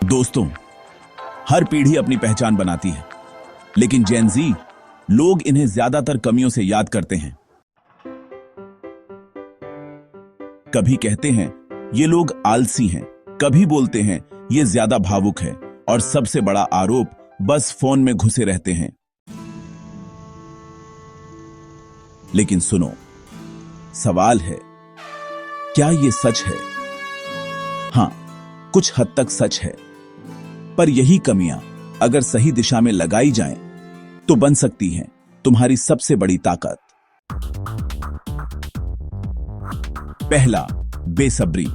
दोस्तों, हर पीढ़ी अपनी पहचान बनाती है, लेकिन जेन ज़ी लोग इन्हें ज्यादातर कमियों से याद करते हैं। कभी कहते हैं ये लोग आलसी हैं, कभी बोलते हैं ये ज्यादा भावुक है, और सबसे बड़ा आरोप बस फोन में घुसे रहते हैं। लेकिन सुनो, सवाल है, क्या ये सच है? हां, कुछ हद तक सच है, पर यही कमियां अगर सही दिशा में लगाई जाएं, तो बन सकती हैं तुम्हारी सबसे बड़ी ताकत। पहला, बेसब्री।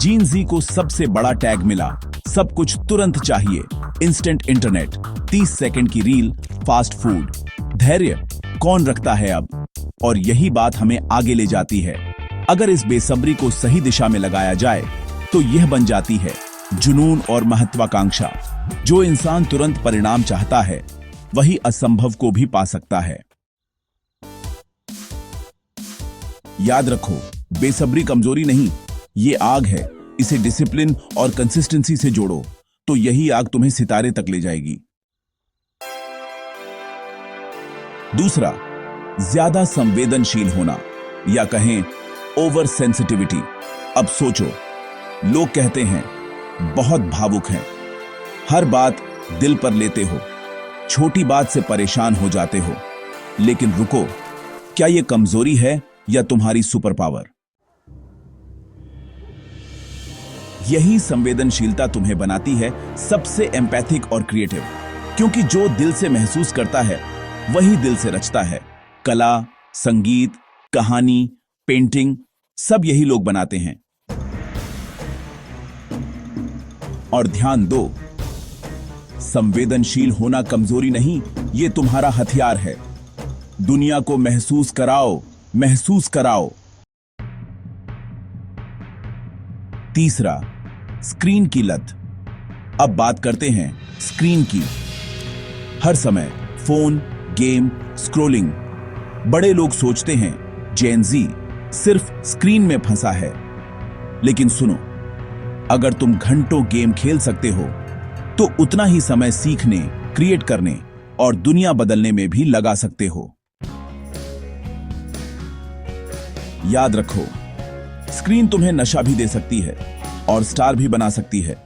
जेन ज़ी को सबसे बड़ा टैग मिला, सब कुछ तुरंत चाहिए, इंस्टेंट इंटरनेट, 30 सेकंड की रील, फास्ट फूड। धैर्य कौन रखता है अब? और यही बात हमें आगे ले जाती है। अगर इस बेसब्री को सही दिशा में लगाया जाए, तो यह बन जाती है जुनून और महत्वाकांक्षा। जो इंसान तुरंत परिणाम चाहता है, वही असंभव को भी पा सकता है। याद रखो, बेसब्री कमजोरी नहीं, ये आग है। इसे डिसिप्लिन और कंसिस्टेंसी से जोड़ो, तो यही आग तुम्हें सितारे तक ले जाएगी। दूसरा, ज्यादा संवेदनशील होना, या कहें ओवर सेंसिटिविटी। अब सोचो, लोग कहते हैं बहुत भावुक हैं, हर बात दिल पर लेते हो, छोटी बात से परेशान हो जाते हो। लेकिन रुको, क्या यह कमजोरी है या तुम्हारी सुपर पावर? यही संवेदनशीलता तुम्हें बनाती है सबसे एम्पैथिक और क्रिएटिव, क्योंकि जो दिल से महसूस करता है वही दिल से रचता है। कला, संगीत, कहानी, पेंटिंग, सब यही लोग बनाते हैं। और ध्यान दो, संवेदनशील होना कमजोरी नहीं, ये तुम्हारा हथियार है। दुनिया को महसूस कराओ, महसूस कराओ। तीसरा, स्क्रीन की लत। अब बात करते हैं स्क्रीन की। हर समय फोन, गेम, स्क्रोलिंग। बड़े लोग सोचते हैं जेन ज़ी सिर्फ स्क्रीन में फंसा है, लेकिन सुनो, अगर तुम घंटों गेम खेल सकते हो, तो उतना ही समय सीखने, क्रिएट करने और दुनिया बदलने में भी लगा सकते हो। याद रखो, स्क्रीन तुम्हें नशा भी दे सकती है और स्टार भी बना सकती है।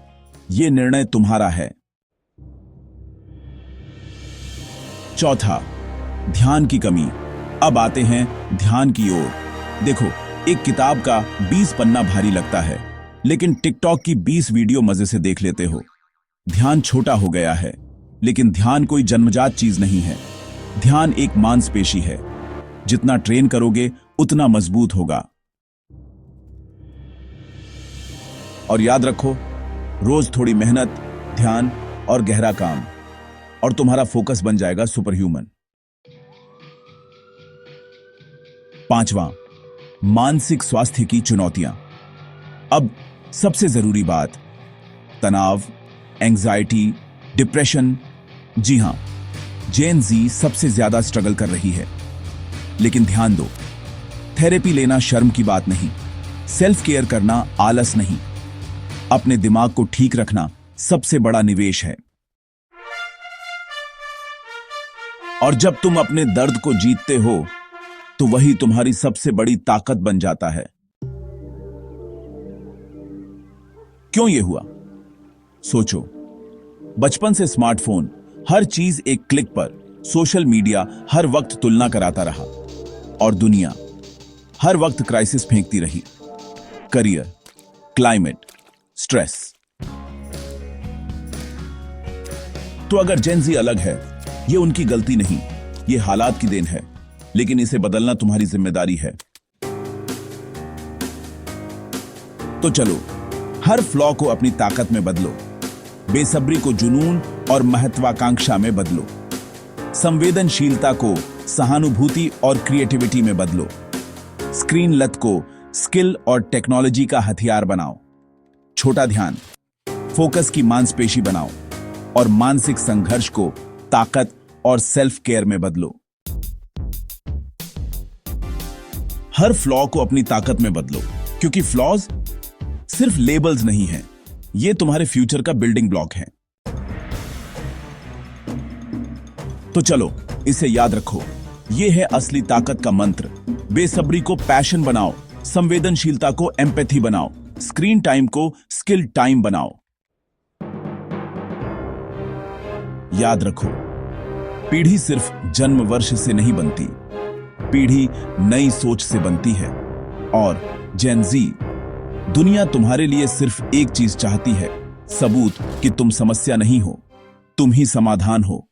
यह निर्णय तुम्हारा है। चौथा, ध्यान की कमी। अब आते हैं ध्यान की ओर। देखो, एक किताब का 20 पन्ना भारी लगता है, लेकिन टिकटॉक की 20 वीडियो मजे से देख लेते हो। ध्यान छोटा हो गया है, लेकिन ध्यान कोई जन्मजात चीज नहीं है। ध्यान एक मांसपेशी है, जितना ट्रेन करोगे उतना मजबूत होगा। और याद रखो, रोज थोड़ी मेहनत, ध्यान और गहरा काम, और तुम्हारा फोकस बन जाएगा सुपर ह्यूमन। पांचवां, मानसिक स्वास्थ्य की चुनौतियां। अब सबसे जरूरी बात, तनाव, एंजाइटी, डिप्रेशन। जी हां, जेन ज़ी सबसे ज्यादा स्ट्रगल कर रही है। लेकिन ध्यान दो, थेरेपी लेना शर्म की बात नहीं, सेल्फ केयर करना आलस नहीं, अपने दिमाग को ठीक रखना सबसे बड़ा निवेश है। और जब तुम अपने दर्द को जीतते हो, तो वही तुम्हारी सबसे बड़ी ताकत बन जाता है। क्यों यह हुआ? सोचो, बचपन से स्मार्टफोन, हर चीज एक क्लिक पर, सोशल मीडिया हर वक्त तुलना कराता रहा, और दुनिया हर वक्त क्राइसिस फेंकती रही। Career, climate, stress. तो अगर जेन ज़ी अलग है, ये उनकी गलती नहीं, ये हालात की देन है, लेकिन इसे बदलना तुम्हारी जिम्मेदारी है। तो चलो, हर फ्लॉ को अपनी ताकत में बदलो, बेसब्री को जुनून और महत्वाकांक्षा में बदलो, संवेदनशीलता को सहानुभूति और क्रिएटिविटी में बदलो, स्क्रीन लत को स्किल और टेक्नोलॉजी का हथियार बनाओ, छोटा ध्यान, फोकस की मांसपेशी बनाओ, और मानसिक संघर्ष को ताकत और सेल्फ केयर में बदलो। हर फ्लॉ को अपनी ताकत में बदलो, क्योंकि फ्लॉज सिर्फ लेबल्स नहीं हैं, ये तुम्हारे फ्यूचर का बिल्डिंग ब्लॉक है। तो चलो इसे याद रखो, ये है असली ताकत का मंत्र। बेसब्री को पैशन बनाओ, संवेदनशीलता को एम्पैथी बनाओ, स्क्रीन टाइम को स्किल टाइम बनाओ। याद रखो, पीढ़ी सिर्फ जन्म वर्ष से नहीं बनती, पीढ़ी नई सोच से बनती है। और जेन जी, दुनिया तुम्हारे लिए सिर्फ एक चीज चाहती है, सबूत कि तुम समस्या नहीं हो, तुम ही समाधान हो।